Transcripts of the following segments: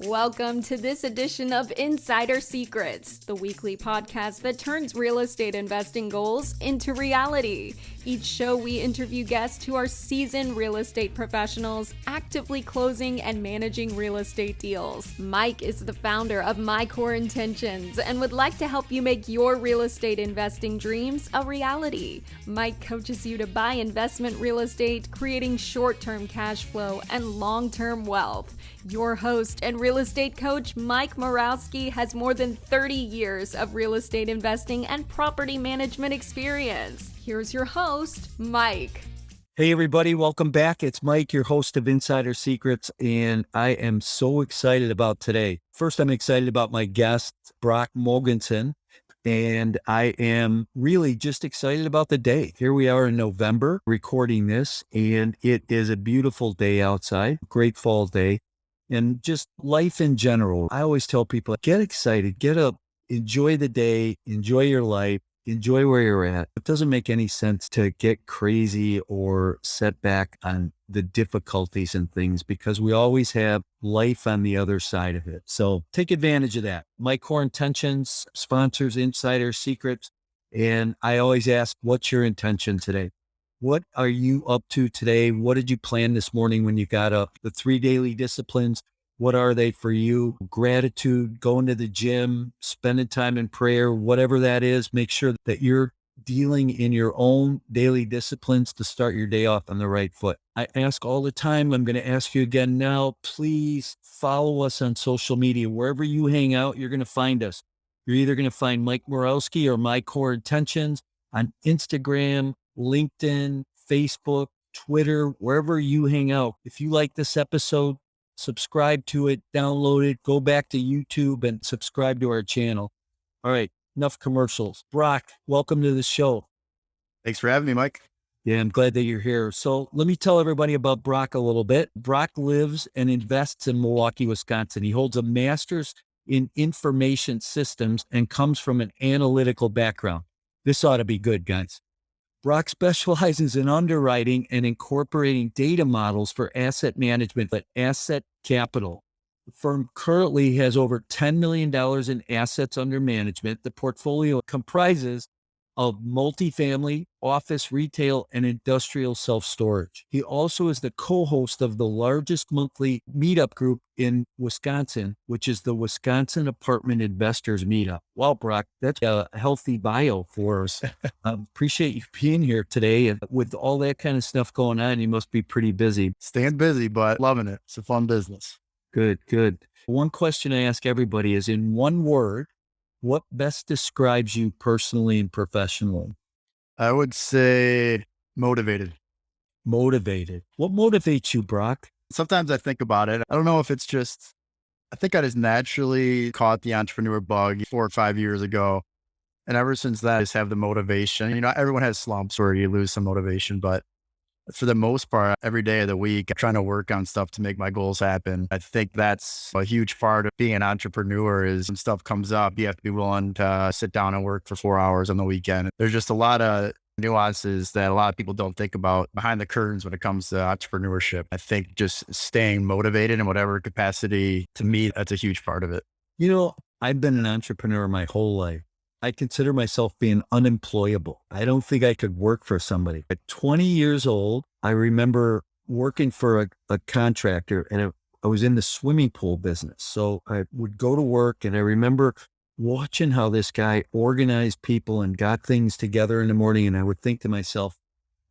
Welcome to this edition of Insider Secrets, the weekly podcast that turns real estate investing goals into reality. Each show, we interview guests who are seasoned real estate professionals actively closing and managing real estate deals. Mike is the founder of My Core Intentions and would like to help you make your real estate investing dreams a reality. Mike coaches you to buy investment real estate, creating short-term cash flow and long-term wealth. Your host and real estate coach, Mike Morawski, has more than 30 years of real estate investing and property management experience. Here's your host, Mike. Hey, everybody. Welcome back. It's Mike, your host of Insider Secrets, and I am so excited about today. First, I'm excited about my guest, Brock Mogensen, and I am really just excited about the day. Here we are in November recording this, and it is a beautiful day outside, great fall day. And just life in general. I always tell people, get excited, get up, enjoy the day, enjoy your life, enjoy where you're at. It doesn't make any sense to get crazy or set back on the difficulties and things because we always have life on the other side of it. So take advantage of that. My Core Intentions sponsors Insider Secrets. And I always ask, what's your intention today? What are you up to today? What did you plan this morning when you got up? The 3 daily disciplines, what are they for you? Gratitude, going to the gym, spending time in prayer, whatever that is, make sure that you're dealing in your own daily disciplines to start your day off on the right foot. I ask all the time, I'm going to ask you again now, please follow us on social media. Wherever you hang out, you're going to find us. You're either going to find Mike Morawski or My Core Intentions on Instagram, LinkedIn, Facebook, Twitter, wherever you hang out. If you like this episode, subscribe to it, download it, go back to YouTube and subscribe to our channel. All right, enough commercials. Brock, welcome to the show. Thanks for having me, Mike. Yeah, I'm glad that you're here. So let me tell everybody about Brock a little bit. Brock lives and invests in Milwaukee, Wisconsin. He holds a master's in information systems and comes from an analytical background. This ought to be good, guys. Brock specializes in underwriting and incorporating data models for asset management at Asset Capital. The firm currently has over $10 million in assets under management. The portfolio comprises of multifamily, office, retail, and industrial self-storage. He also is the co-host of the largest monthly meetup group in Wisconsin, which is the Wisconsin Apartment Investors Meetup. Wow, Brock, that's a healthy bio for us. Appreciate you being here today. And with all that kind of stuff going on, you must be pretty busy. Staying busy, but loving it. It's a fun business. Good, good. One question I ask everybody is, in one word, what best describes you personally and professionally? I would say motivated. Motivated. What motivates you, Brock? Sometimes I think about it. I don't know if it's just, I think I just naturally caught the entrepreneur bug 4 or 5 years ago. And ever since that, I just have the motivation. You know, everyone has slumps where you lose some motivation, but for the most part, every day of the week, I'm trying to work on stuff to make my goals happen. I think that's a huge part of being an entrepreneur is when stuff comes up, you have to be willing to sit down and work for 4 hours on the weekend. There's just a lot of nuances that a lot of people don't think about behind the curtains when it comes to entrepreneurship. I think just staying motivated in whatever capacity, to me, that's a huge part of it. You know, I've been an entrepreneur my whole life. I consider myself being unemployable. I don't think I could work for somebody. At 20 years old, I remember working for a contractor and I was in the swimming pool business. So I would go to work and I remember watching how this guy organized people and got things together in the morning. And I would think to myself,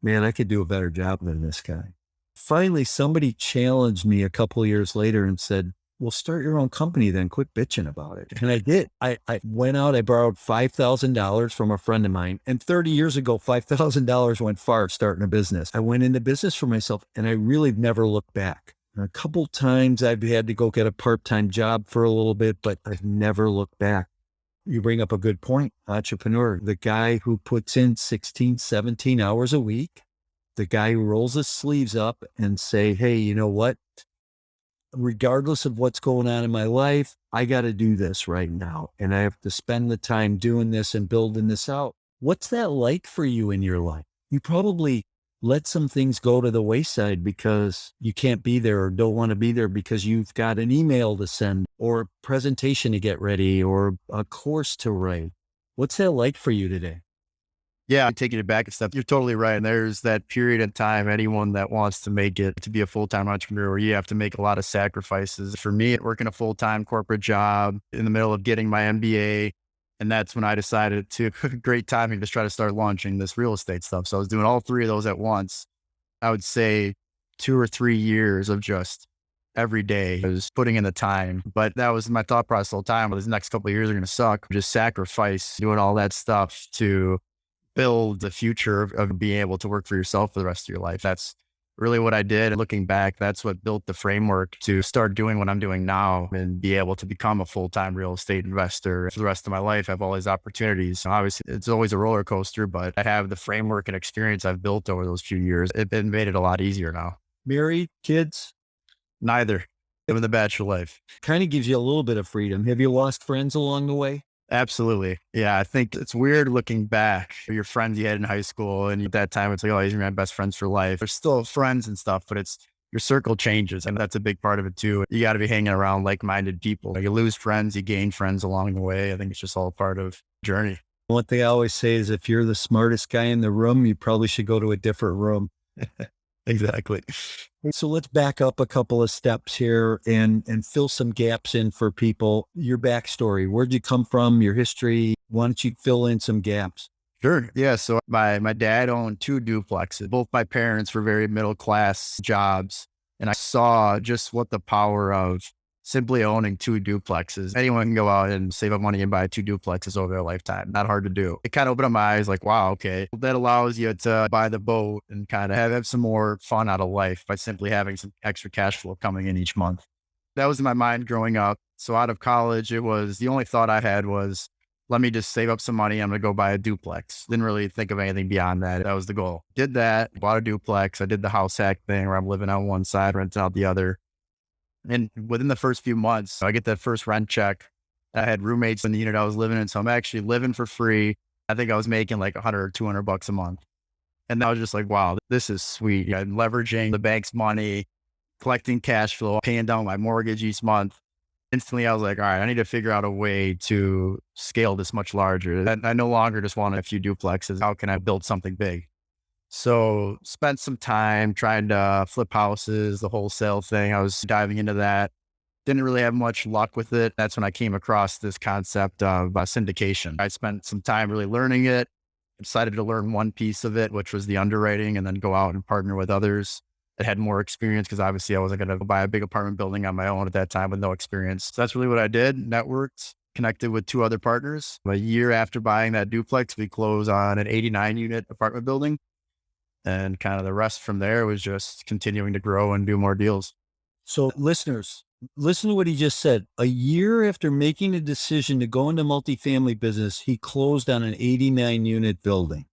man, I could do a better job than this guy. Finally, somebody challenged me a couple of years later and said, well, start your own company then, quit bitching about it. And I did. I went out, I borrowed $5,000 from a friend of mine. And 30 years ago, $5,000 went far starting a business. I went into business for myself and I really never looked back. And a couple times I've had to go get a part-time job for a little bit, but I've never looked back. You bring up a good point, entrepreneur, the guy who puts in 16, 17 hours a week, the guy who rolls his sleeves up and say, hey, you know what? Regardless of what's going on in my life, I got to do this right now. And I have to spend the time doing this and building this out. What's that like for you in your life? You probably let some things go to the wayside because you can't be there or don't want to be there because you've got an email to send or a presentation to get ready or a course to write. What's that like for you today? Yeah, taking it back a step, you're totally right. There's that period of time, anyone that wants to make it to be a full-time entrepreneur, where you have to make a lot of sacrifices. For me, working a full-time corporate job in the middle of getting my MBA, and that's when I decided to, great timing to try to start launching this real estate stuff. So I was doing all three of those at once. I would say 2 or 3 years of just every day I was putting in the time. But that was my thought process all the time. Well, these next couple of years are going to suck. Just sacrifice doing all that stuff to build the future of being able to work for yourself for the rest of your life. That's really what I did. And looking back, that's what built the framework to start doing what I'm doing now and be able to become a full-time real estate investor for the rest of my life. I have all these opportunities. So obviously, it's always a roller coaster, but I have the framework and experience I've built over those few years. It made it a lot easier now. Married, kids? Neither. Living the bachelor life. Kind of gives you a little bit of freedom. Have you lost friends along the way? Absolutely. Yeah. I think it's weird looking back at your friends you had in high school. And at that time, it's like, oh, these are my best friends for life. They're still friends and stuff, but it's your circle changes. And that's a big part of it too. You got to be hanging around like-minded people. You lose friends, you gain friends along the way. I think it's just all part of the journey. What they always say is if you're the smartest guy in the room, you probably should go to a different room. Exactly. So let's back up a couple of steps here and fill some gaps in for people. Your backstory, where'd you come from, your history? Why don't you fill in some gaps? Sure. Yeah. So my dad owned 2 duplexes. Both my parents were very middle class jobs. And I saw just what the power of simply owning 2 duplexes. Anyone can go out and save up money and buy 2 duplexes over their lifetime. Not hard to do. It kind of opened up my eyes like, wow, okay. That allows you to buy the boat and kind of have some more fun out of life by simply having some extra cash flow coming in each month. That was in my mind growing up. So out of college, it was the only thought I had was, let me just save up some money. I'm going to go buy a duplex. Didn't really think of anything beyond that. That was the goal. Did that, bought a duplex. I did the house hack thing where I'm living on one side, renting out the other. And within the first few months, I get that first rent check. I had roommates in the unit I was living in. So I'm actually living for free. I think I was making like $100 or $200 a month. And I was just like, wow, this is sweet. I'm leveraging the bank's money, collecting cash flow, paying down my mortgage each month. Instantly, I was like, all right, I need to figure out a way to scale this much larger. I no longer just want a few duplexes. How can I build something big? So spent some time trying to flip houses, the wholesale thing. I was diving into that. Didn't really have much luck with it. That's when I came across this concept of syndication. I spent some time really learning it. Decided to learn one piece of it, which was the underwriting, and then go out and partner with others that had more experience, because obviously I wasn't going to buy a big apartment building on my own at that time with no experience. So that's really what I did. Networked, connected with 2 other partners. A year after buying that duplex, we closed on an 89 unit apartment building. And kind of the rest from there was just continuing to grow and do more deals. So listeners, listen to what he just said. A year after making a decision to go into multifamily business, he closed on an 89 unit building.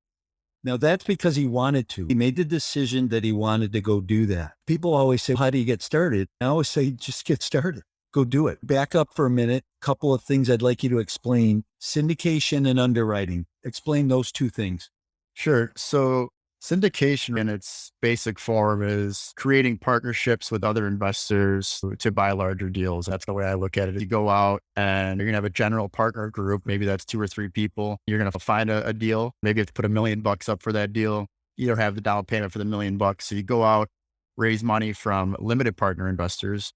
Now that's because he wanted to. He made the decision that he wanted to go do that. People always say, how do you get started? I always say, just get started. Go do it. Back up for a minute. Couple of things I'd like you to explain. Syndication and underwriting. Explain those 2 things. Sure. So syndication in its basic form is creating partnerships with other investors to buy larger deals. That's the way I look at it. You go out and you're going to have a general partner group. Maybe that's 2 or 3 people. You're going to find a deal. Maybe you have to put $1 million up for that deal. You don't have the down payment for the $1 million. So you go out, raise money from limited partner investors.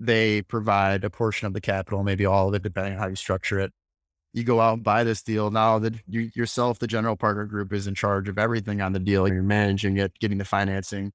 They provide a portion of the capital, maybe all of it, depending on how you structure it. You go out and buy this deal. Now that you yourself, the general partner group, is in charge of everything on the deal. You're managing it, getting the financing,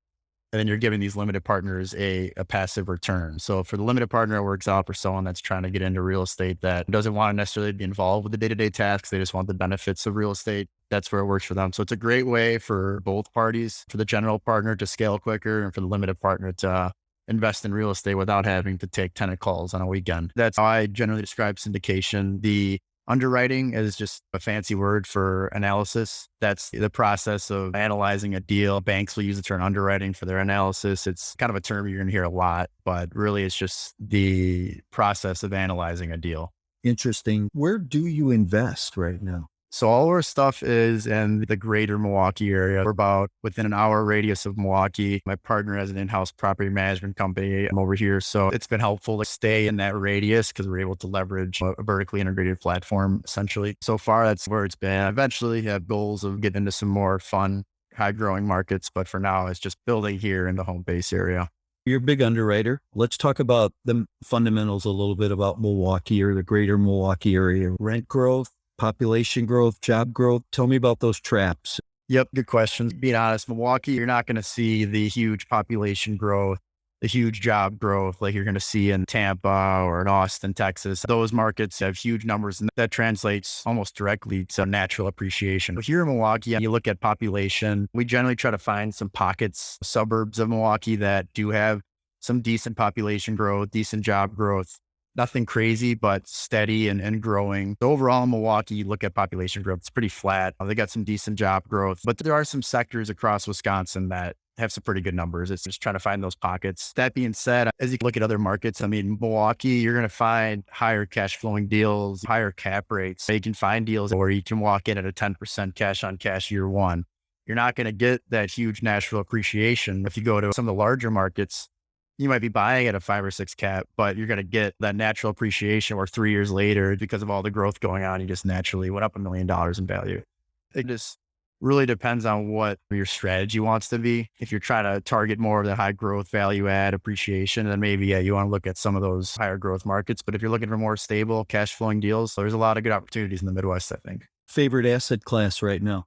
and then you're giving these limited partners a passive return. So for the limited partner, it works out for someone that's trying to get into real estate that doesn't want to necessarily be involved with the day-to-day tasks. They just want the benefits of real estate. That's where it works for them. So it's a great way for both parties, for the general partner to scale quicker and for the limited partner to invest in real estate without having to take 10 calls on a weekend. That's how I generally describe syndication. The underwriting is just a fancy word for analysis. That's the process of analyzing a deal. Banks will use the term underwriting for their analysis. It's kind of a term you're going to hear a lot, but really it's just the process of analyzing a deal. Interesting. Where do you invest right now? So all our stuff is in the greater Milwaukee area. We're about within an hour radius of Milwaukee. My partner has an in-house property management company. I'm over here. So it's been helpful to stay in that radius because we're able to leverage a vertically integrated platform, essentially. So far, that's where it's been. Eventually have goals of getting into some more fun, high growing markets. But for now, it's just building here in the home base area. You're a big underwriter. Let's talk about the fundamentals a little bit about Milwaukee or the greater Milwaukee area. Rent growth, population growth, job growth. Tell me about those traps. Yep, good questions. Being honest, Milwaukee, you're not going to see the huge population growth, the huge job growth like you're going to see in Tampa or in Austin, Texas. Those markets have huge numbers, and that translates almost directly to natural appreciation. But here in Milwaukee, you look at population, we generally try to find some pockets, suburbs of Milwaukee that do have some decent population growth, decent job growth. Nothing crazy, but steady and growing. So overall in Milwaukee, you look at population growth, it's pretty flat. They got some decent job growth, but there are some sectors across Wisconsin that have some pretty good numbers. It's just trying to find those pockets. That being said, as you look at other markets, I mean, Milwaukee, you're going to find higher cash flowing deals, higher cap rates. You can find deals where you can walk in at a 10% cash on cash year one. You're not going to get that huge natural appreciation. If you go to some of the larger markets, you might be buying at a 5 or 6 cap, but you're going to get that natural appreciation where 3 years later, because of all the growth going on, you just naturally went up $1 million in value. It just really depends on what your strategy wants to be. If you're trying to target more of the high growth, value add appreciation, then maybe you want to look at some of those higher growth markets. But if you're looking for more stable cash flowing deals, there's a lot of good opportunities in the Midwest, I think. Favorite asset class right now?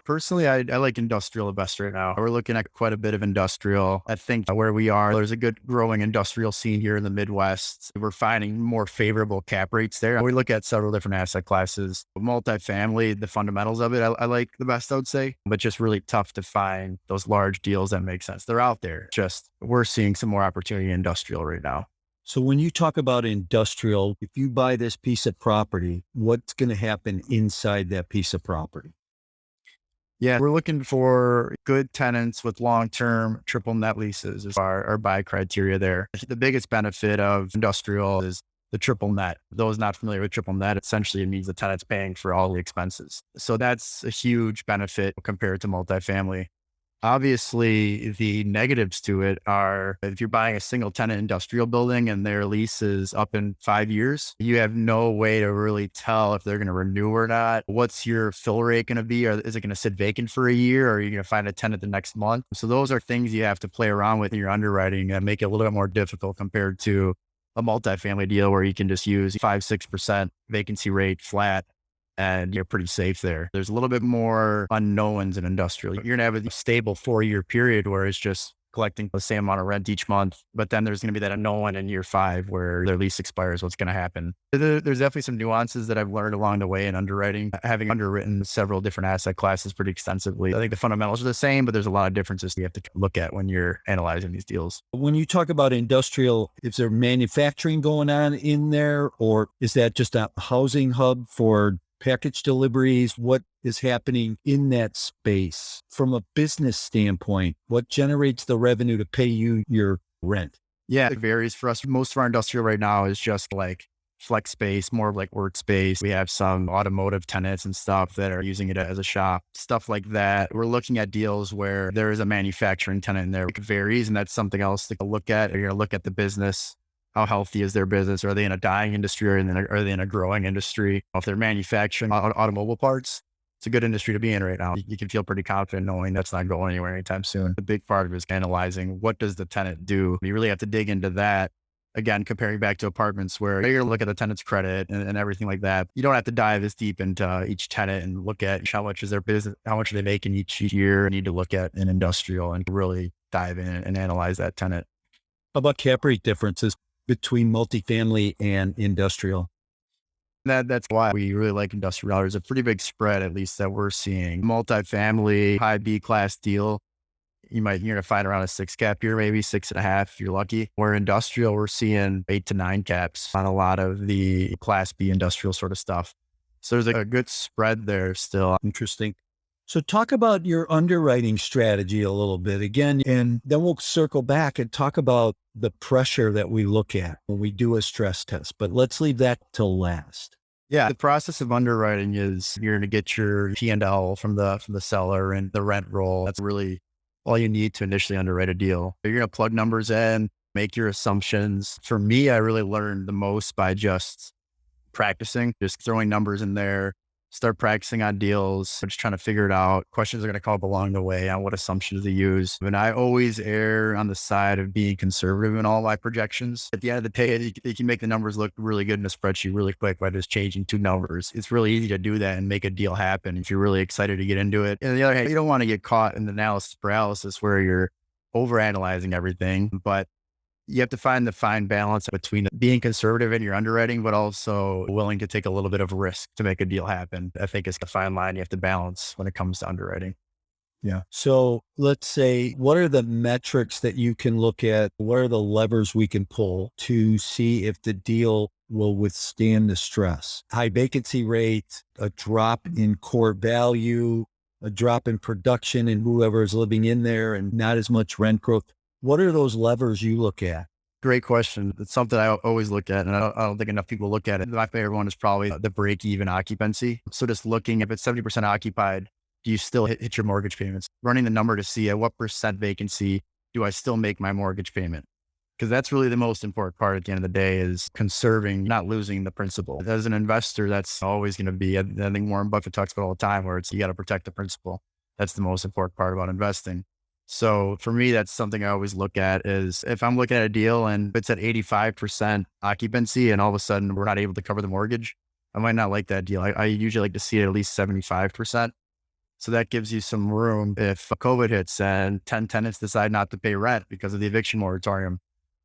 Personally, I like industrial the best right now. We're looking at quite a bit of industrial. I think where we are, there's a good growing industrial scene here in the Midwest. We're finding more favorable cap rates there. We look at several different asset classes. Multifamily, the fundamentals of it, I like the best, I would say, but just really tough to find those large deals that make sense. They're out there. Just we're seeing some more opportunity in industrial right now. So when you talk about industrial, if you buy this piece of property, what's going to happen inside that piece of property? Yeah, we're looking for good tenants with long-term triple net leases is our buy criteria there. The biggest benefit of industrial is the triple net. Those not familiar with triple net, essentially it means the tenant's paying for all the expenses. So that's a huge benefit compared to multifamily. Obviously, the negatives to it are if you're buying a single tenant industrial building and their lease is up in 5 years, you have no way to really tell if they're going to renew or not. What's your fill rate going to be? Or is it going to sit vacant for a year? Or are you going to find a tenant the next month? So those are things you have to play around with in your underwriting and make it a little bit more difficult compared to a multifamily deal where you can just use 5-6% vacancy rate flat. And you're pretty safe there. There's a little bit more unknowns in industrial. You're going to have a stable 4-year period where it's just collecting the same amount of rent each month. But then there's going to be that unknown in year 5 where their lease expires, what's going to happen. There's definitely some nuances that I've learned along the way in underwriting, having underwritten several different asset classes pretty extensively. I think the fundamentals are the same, but there's a lot of differences you have to look at when you're analyzing these deals. When you talk about industrial, is there manufacturing going on in there, or is that just a housing hub for package deliveries? What is happening in that space from a business standpoint? What generates the revenue to pay you your rent? Yeah, it varies for us. Most of our industrial right now is just like flex space, more of like workspace. We have some automotive tenants and stuff that are using it as a shop, stuff like that. We're looking at deals where there is a manufacturing tenant in there. It varies, and that's something else to look at. You're going to look at the business. How healthy is their business? Are they in a dying industry or are they in a growing industry? If they're manufacturing automobile parts, it's a good industry to be in right now. You can feel pretty confident knowing that's not going anywhere anytime soon. The big part of it is analyzing what does the tenant do? You really have to dig into that. Again, comparing back to apartments where you're going to look at the tenant's credit and everything like that. You don't have to dive as deep into each tenant and look at how much is their business, how much are they making each year. You need to look at an industrial and really dive in and analyze that tenant. How about cap rate differences between multifamily and industrial? That's why we really like industrial. There's a pretty big spread, at least that we're seeing. Multifamily, high B class deal, you're going to find around a 6 cap here, maybe 6.5 if you're lucky. Where industrial, we're seeing 8 to 9 caps on a lot of the class B industrial sort of stuff. So there's a good spread there still. Interesting. So talk about your underwriting strategy a little bit again, and then we'll circle back and talk about the pressure that we look at when we do a stress test, but let's leave that till last. Yeah, the process of underwriting is you're going to get your P&L from the seller and the rent roll. That's really all you need to initially underwrite a deal. You're going to plug numbers in, make your assumptions. For me, I really learned the most by just practicing, just throwing numbers in there, start practicing on deals, just trying to figure it out. Questions are going to come up along the way on what assumptions to use. And I always err on the side of being conservative in all my projections. At the end of the day, you can make the numbers look really good in a spreadsheet really quick by just changing two numbers. It's really easy to do that and make a deal happen if you're really excited to get into it. And on the other hand, you don't want to get caught in the analysis paralysis where you're overanalyzing everything, but you have to find the fine balance between being conservative in your underwriting, but also willing to take a little bit of risk to make a deal happen. I think it's a fine line you have to balance when it comes to underwriting. Yeah. So let's say, what are the metrics that you can look at? What are the levers we can pull to see if the deal will withstand the stress? High vacancy rate, a drop in core value, a drop in production and whoever is living in there, and not as much rent growth. What are those levers you look at? Great question. It's something I always look at, and I don't think enough people look at it. My favorite one is probably the break-even occupancy. So just looking, if it's 70% occupied, do you still hit your mortgage payments? Running the number to see at what percent vacancy do I still make my mortgage payment? Because that's really the most important part at the end of the day is conserving, not losing the principal. As an investor, that's always going to be, I think Warren Buffett talks about all the time, where it's you got to protect the principal. That's the most important part about investing. So for me, that's something I always look at is if I'm looking at a deal and it's at 85% occupancy and all of a sudden we're not able to cover the mortgage, I might not like that deal. I usually like to see it at least 75%. So that gives you some room if COVID hits and 10 tenants decide not to pay rent because of the eviction moratorium.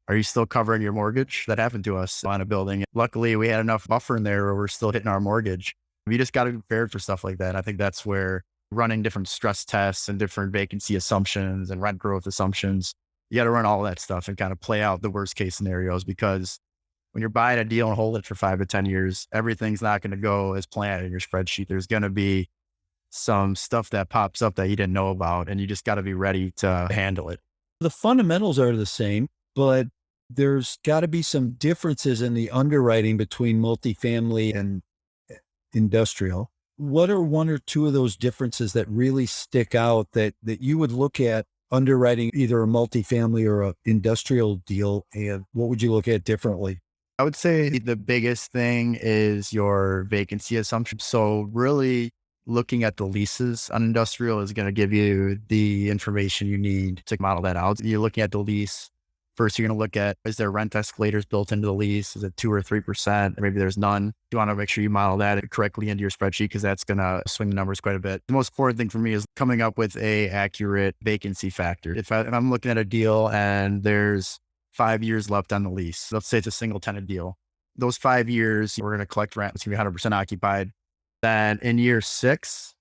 Are you still covering your mortgage? That happened to us on a building. Luckily, we had enough buffer in there where we're still hitting our mortgage. We just got to be prepared for stuff like that. I think that's where running different stress tests and different vacancy assumptions and rent growth assumptions, you got to run all that stuff and kind of play out the worst case scenarios, because when you're buying a deal and hold it for 5 to 10 years, everything's not going to go as planned in your spreadsheet. There's going to be some stuff that pops up that you didn't know about, and you just got to be ready to handle it. The fundamentals are the same, but there's got to be some differences in the underwriting between multifamily and industrial. What are one or two of those differences that really stick out that you would look at underwriting either a multifamily or an industrial deal? And what would you look at differently? I would say the biggest thing is your vacancy assumption. So really looking at the leases on industrial is going to give you the information you need to model that out. You're looking at the lease. First, you're going to look at, is there rent escalators built into the lease? Is it 2 or 3%? Maybe there's none. You want to make sure you model that correctly into your spreadsheet because that's going to swing the numbers quite a bit. The most important thing for me is coming up with a accurate vacancy factor. If I'm looking at a deal and there's 5 years left on the lease, let's say it's a single tenant deal. Those 5 years, we're going to collect rent. It's going to be 100% occupied. Then in year 6,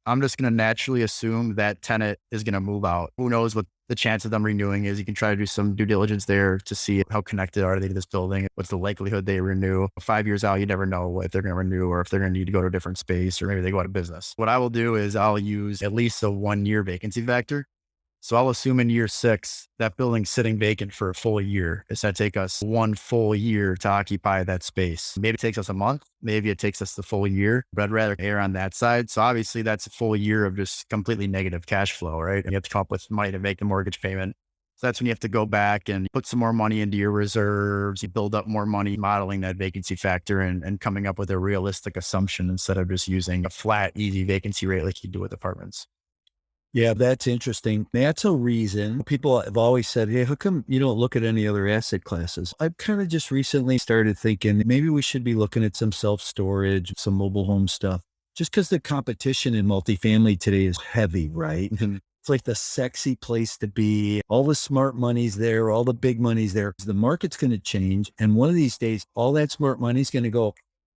I'm just going to naturally assume that tenant is going to move out. Who knows what the chance of them renewing is? You can try to do some due diligence there to see how connected are they to this building. What's the likelihood they renew? 5 years out, you never know if they're going to renew or if they're going to need to go to a different space or maybe they go out of business. What I will do is I'll use at least a 1-year vacancy factor. So I'll assume in year 6, that building's sitting vacant for a full year. It's going to take us 1 full year to occupy that space. Maybe it takes us a month. Maybe it takes us the full year, but I'd rather err on that side. So obviously that's a full year of just completely negative cash flow, right? And you have to come up with money to make the mortgage payment. So that's when you have to go back and put some more money into your reserves. You build up more money, modeling that vacancy factor and coming up with a realistic assumption instead of just using a flat, easy vacancy rate like you do with apartments. Yeah, that's interesting. That's a reason people have always said, hey, how come you don't look at any other asset classes? I've kind of just recently started thinking maybe we should be looking at some self-storage, some mobile home stuff, just because the competition in multifamily today is heavy, right? Mm-hmm. It's like the sexy place to be. All the smart money's there. All the big money's there. The market's going to change. And one of these days, all that smart money's going to go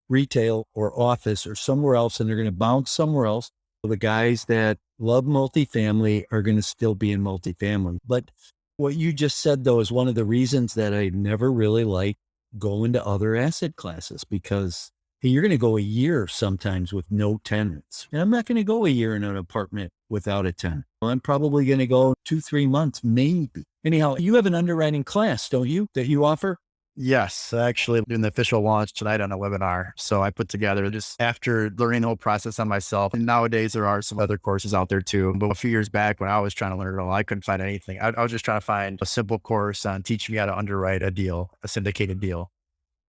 retail or office or somewhere else, and they're going to bounce somewhere else. The guys that love multifamily are going to still be in multifamily. But what you just said, though, is one of the reasons that I never really like going to other asset classes, because hey, you're going to go a year sometimes with no tenants. And I'm not going to go a year in an apartment without a tenant. I'm probably going to go 2-3 months, maybe. Anyhow, you have an underwriting class, don't you, that you offer? Yes, actually doing the official launch tonight on a webinar. So I put together just after learning the whole process on myself. And nowadays there are some other courses out there too. But a few years back when I was trying to learn it all, I couldn't find anything. I was just trying to find a simple course on teaching me how to underwrite a deal, a syndicated deal.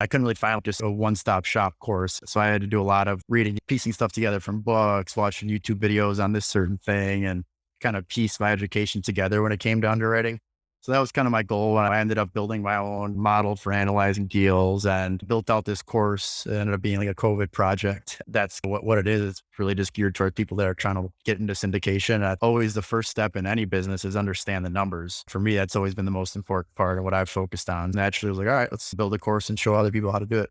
I couldn't really find just a one-stop shop course. So I had to do a lot of reading, piecing stuff together from books, watching YouTube videos on this certain thing, and kind of piece my education together when it came to underwriting. So that was kind of my goal. And I ended up building my own model for analyzing deals and built out this course. It ended up being like a COVID project. That's what it is. It's really just geared towards people that are trying to get into syndication. Always the first step in any business is understand the numbers. For me, that's always been the most important part of what I've focused on. Naturally, I was like, all right, let's build a course and show other people how to do it.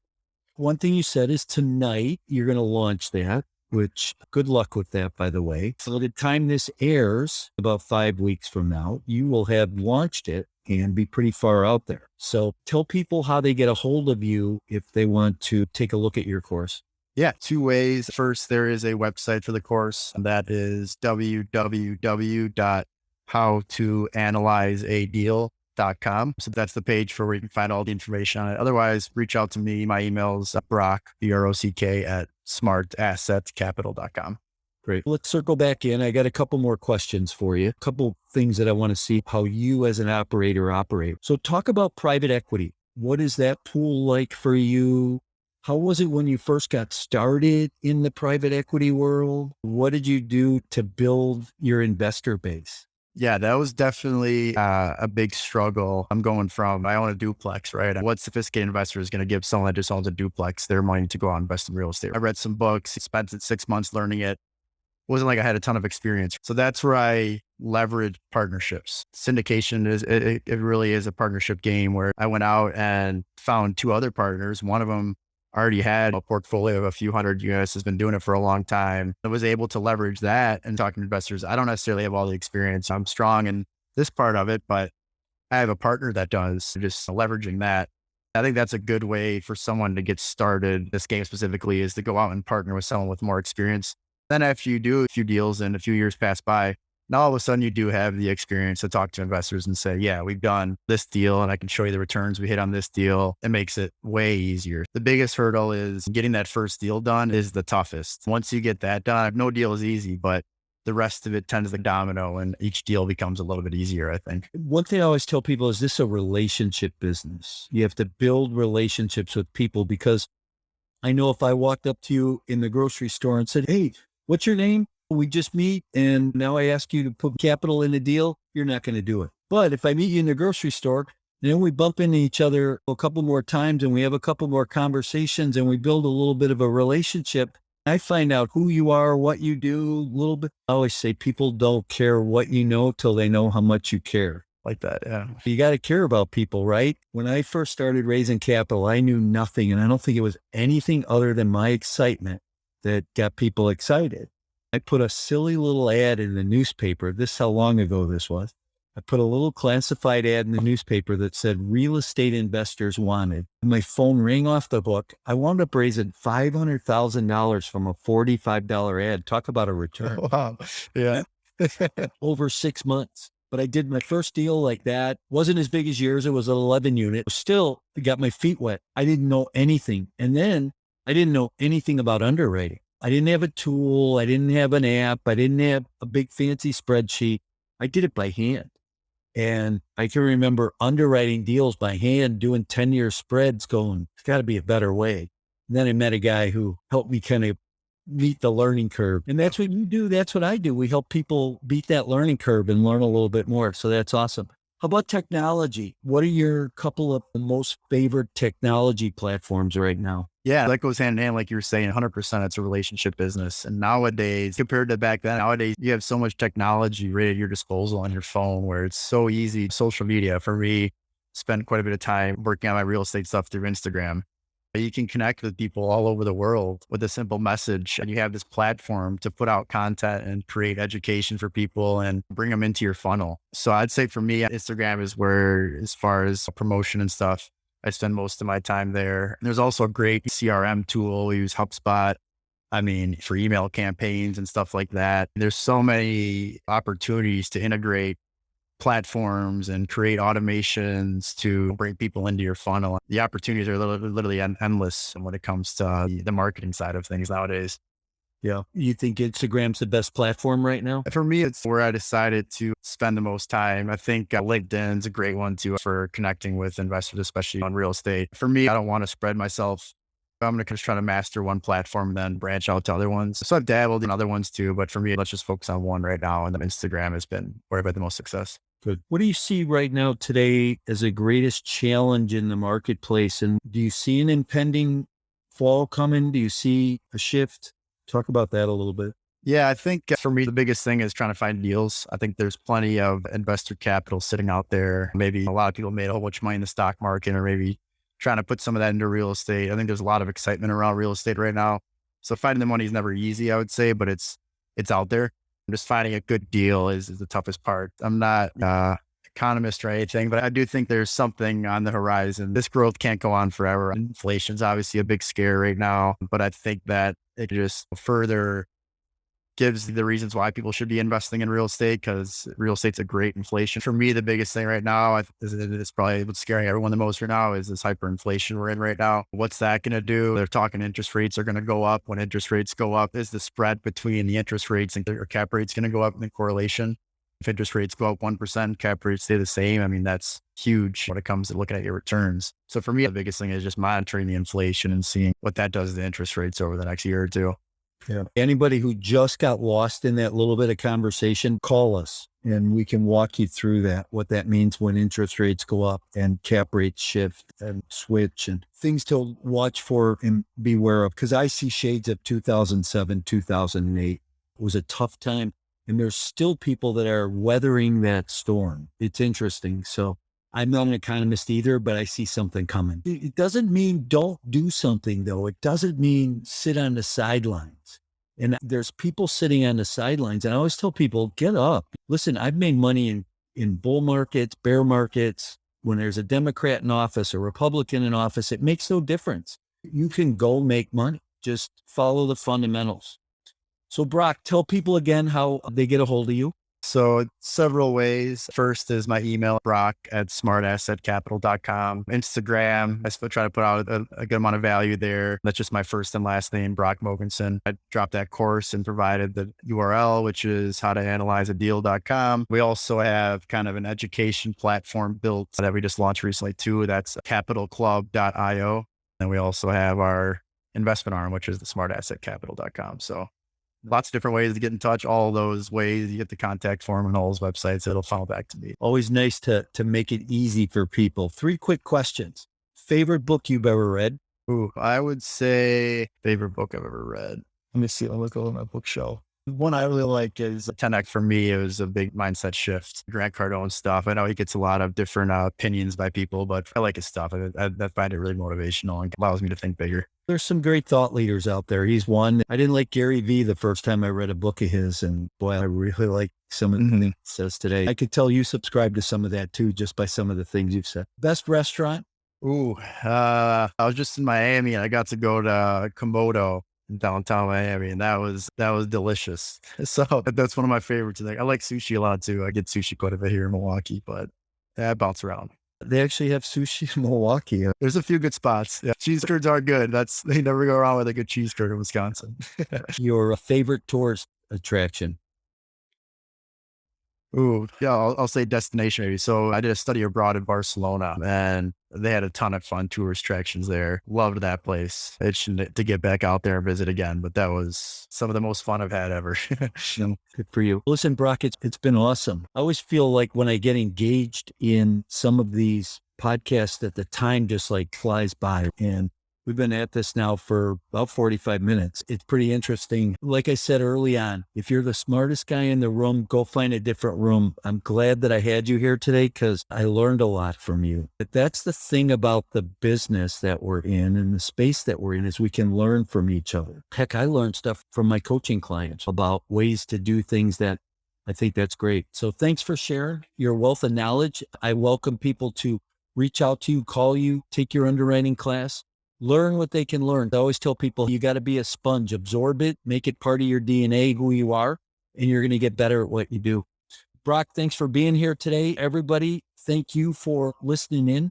One thing you said is tonight you're going to launch that, which good luck with that, by the way. So the time this airs, about 5 weeks from now, you will have launched it and be pretty far out there. So tell people how they get a hold of you if they want to take a look at your course. Yeah, two ways. First, there is a website for the course, and that is www.howtoanalyzeadeal.com. So that's the page for where you can find all the information on it. Otherwise, reach out to me. My email is Brock, BROCK at smartassetcapital.com. Great. Let's circle back in. I got a couple more questions for you. A couple things that I want to see how you as an operator operate. So talk about private equity. What is that pool like for you? How was it when you first got started in the private equity world? What did you do to build your investor base? Yeah, that was definitely a big struggle. I'm going from, I own a duplex, right? What sophisticated investor is going to give someone that just owns a duplex their money to go out and invest in real estate? I read some books, spent 6 months learning it. Wasn't like I had a ton of experience. So that's where I leveraged partnerships. Syndication it really is a partnership game where I went out and found two other partners. One of them already had a portfolio of a few hundred units, has been doing it for a long time. I was able to leverage that and talking to investors. I don't necessarily have all the experience. I'm strong in this part of it, but I have a partner that does. Just leveraging that. I think that's a good way for someone to get started. This game specifically is to go out and partner with someone with more experience. Then after you do a few deals and a few years pass by, now all of a sudden you do have the experience to talk to investors and say, yeah, we've done this deal and I can show you the returns we hit on this deal. It makes it way easier. The biggest hurdle is getting that first deal done is the toughest. Once you get that done, no deal is easy, but the rest of it tends to domino and each deal becomes a little bit easier, I think. One thing I always tell people is this is a relationship business. You have to build relationships with people because I know if I walked up to you in the grocery store and said, hey, what's your name? We just meet and now I ask you to put capital in a deal, you're not going to do it. But if I meet you in the grocery store, then we bump into each other a couple more times and we have a couple more conversations and we build a little bit of a relationship. I find out who you are, what you do a little bit. I always say people don't care what you know till they know how much you care. Like that, yeah. You got to care about people, right? When I first started raising capital, I knew nothing. And I don't think it was anything other than my excitement that got people excited. I put a silly little ad in the newspaper. This is how long ago this was. I put a little classified ad in the newspaper that said real estate investors wanted. My phone rang off the hook. I wound up raising $500,000 from a $45 ad. Talk about a return. Wow. Yeah. Over 6 months. But I did my first deal like that. Wasn't as big as yours. It was an 11 unit. Still got my feet wet. I didn't know anything. And then I didn't know anything about underwriting. I didn't have a tool. I didn't have an app. I didn't have a big fancy spreadsheet. I did it by hand. And I can remember underwriting deals by hand, doing 10-year spreads going, it's got to be a better way. And then I met a guy who helped me kind of meet the learning curve. And that's what you do. That's what I do. We help people beat that learning curve and learn a little bit more. So that's awesome. How about technology? What are your couple of most favorite technology platforms right now? Yeah, that goes hand in hand, like you were saying, 100%. It's a relationship business. And nowadays, compared to back then, nowadays, you have so much technology right at your disposal on your phone where it's so easy. Social media, for me, spend quite a bit of time working on my real estate stuff through Instagram. You can connect with people all over the world with a simple message. And you have this platform to put out content and create education for people and bring them into your funnel. So I'd say for me, Instagram is where, as far as promotion and stuff, I spend most of my time there. There's also a great CRM tool. We use HubSpot. I mean, for email campaigns and stuff like that. There's so many opportunities to integrate platforms and create automations to bring people into your funnel. The opportunities are literally endless when it comes to the marketing side of things nowadays. Yeah. You think Instagram's the best platform right now? For me, it's where I decided to spend the most time. I think LinkedIn's a great one too for connecting with investors, especially on real estate. For me, I don't want to spread myself. I'm going to just try to master one platform and then branch out to other ones. So I've dabbled in other ones too, but for me, let's just focus on one right now. And then Instagram has been where I've had the most success. Good. What do you see right now today as the greatest challenge in the marketplace? And do you see an impending fall coming? Do you see a shift? Talk about that a little bit. Yeah, I think for me, the biggest thing is trying to find deals. I think there's plenty of investor capital sitting out there. Maybe a lot of people made a whole bunch of money in the stock market, or maybe trying to put some of that into real estate. I think there's a lot of excitement around real estate right now. So finding the money is never easy, I would say, but it's out there. Just finding a good deal is the toughest part. I'm not economist or anything, but I do think there's something on the horizon. This growth can't go on forever. Inflation's obviously a big scare right now, but I think that it just further gives the reasons why people should be investing in real estate, because real estate's a great inflation. For me, the biggest thing right now, is probably what's scaring everyone the most right now, is this hyperinflation we're in right now. What's that going to do? They're talking interest rates are going to go up. When interest rates go up, is the spread between the interest rates and your cap rates going to go up in correlation? If interest rates go up 1%, cap rates stay the same. I mean, that's huge when it comes to looking at your returns. So for me, the biggest thing is just monitoring the inflation and seeing what that does to interest rates over the next year or two. Yeah. Anybody who just got lost in that little bit of conversation, call us and we can walk you through that, what that means when interest rates go up and cap rates shift and switch, and things to watch for and beware of. Because I see shades of 2007, 2008. It was a tough time. And there's still people that are weathering that storm. It's interesting. So I'm not an economist either, but I see something coming. It doesn't mean don't do something, though. It doesn't mean sit on the sidelines. And there's people sitting on the sidelines. And I always tell people, get up. Listen, I've made money in bull markets, bear markets. When there's a Democrat in office, a Republican in office, it makes no difference. You can go make money. Just follow the fundamentals. So Brock, tell people again how they get a hold of you. So several ways. First is my email, brock@smartassetcapital.com. Instagram, I still try to put out a good amount of value there. That's just my first and last name, Brock Mogensen. I dropped that course and provided the URL, which is howtoanalyzeadeal.com. We also have kind of an education platform built that we just launched recently too. That's capitalclub.io. And we also have our investment arm, which is the smartassetcapital.com. So lots of different ways to get in touch. All those ways, you get the contact form on all those websites. It'll funnel back to me. Always nice to make it easy for people. 3 quick questions. Favorite book you've ever read? Ooh, I would say favorite book I've ever read. Let me see. I'll look over my bookshelf. One I really like is 10X. For me, it was a big mindset shift. Grant Cardone stuff. I know he gets a lot of different opinions by people, but I like his stuff. I find it really motivational and allows me to think bigger. There's some great thought leaders out there. He's one. I didn't like Gary Vee the first time I read a book of his, and boy, I really like some of the things he says today. I could tell you subscribe to some of that too, just by some of the things you've said. Best restaurant? Ooh, I was just in Miami and I got to go to Komodo in downtown Miami, and that was delicious. So that's one of my favorites. I like sushi a lot too. I get sushi quite a bit here in Milwaukee, but I bounce around. They actually have sushi in Milwaukee. There's a few good spots. Yeah. Cheese curds are good. They never go wrong with a good cheese curd in Wisconsin. Your favorite tourist attraction? Ooh, yeah, I'll say destination maybe. So I did a study abroad in Barcelona, and they had a ton of fun tourist attractions there. Loved that place. Itching to get back out there and visit again, but that was some of the most fun I've had ever. Good for you. Listen, Brock, it's been awesome. I always feel like when I get engaged in some of these podcasts that the time just like flies by, and we've been at this now for about 45 minutes. It's pretty interesting. Like I said early on, if you're the smartest guy in the room, go find a different room. I'm glad that I had you here today because I learned a lot from you. But that's the thing about the business that we're in and the space that we're in, is we can learn from each other. Heck, I learned stuff from my coaching clients about ways to do things that I think that's great. So thanks for sharing your wealth of knowledge. I welcome people to reach out to you, call you, take your underwriting class. Learn what they can learn. I always tell people you got to be a sponge, absorb it, make it part of your DNA, who you are, and you're going to get better at what you do. Brock, thanks for being here today. Everybody, thank you for listening in.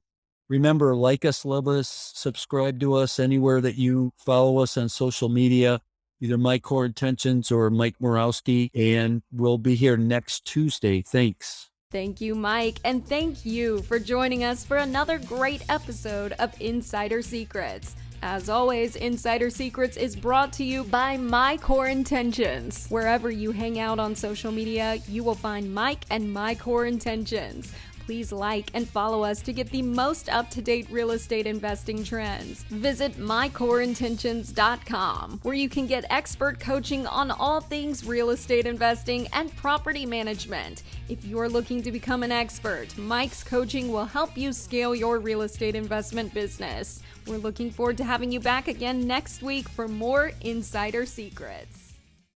Remember, like us, love us, subscribe to us anywhere that you follow us on social media, either Mike Core Intentions or Mike Morawski, and we'll be here next Tuesday. Thanks. Thank you, Mike, and thank you for joining us for another great episode of Insider Secrets. As always, Insider Secrets is brought to you by My Core Intentions. Wherever you hang out on social media, you will find Mike and My Core Intentions. Please like and follow us to get the most up-to-date real estate investing trends. Visit mycoreintentions.com, where you can get expert coaching on all things real estate investing and property management. If you're looking to become an expert, Mike's coaching will help you scale your real estate investment business. We're looking forward to having you back again next week for more Insider Secrets.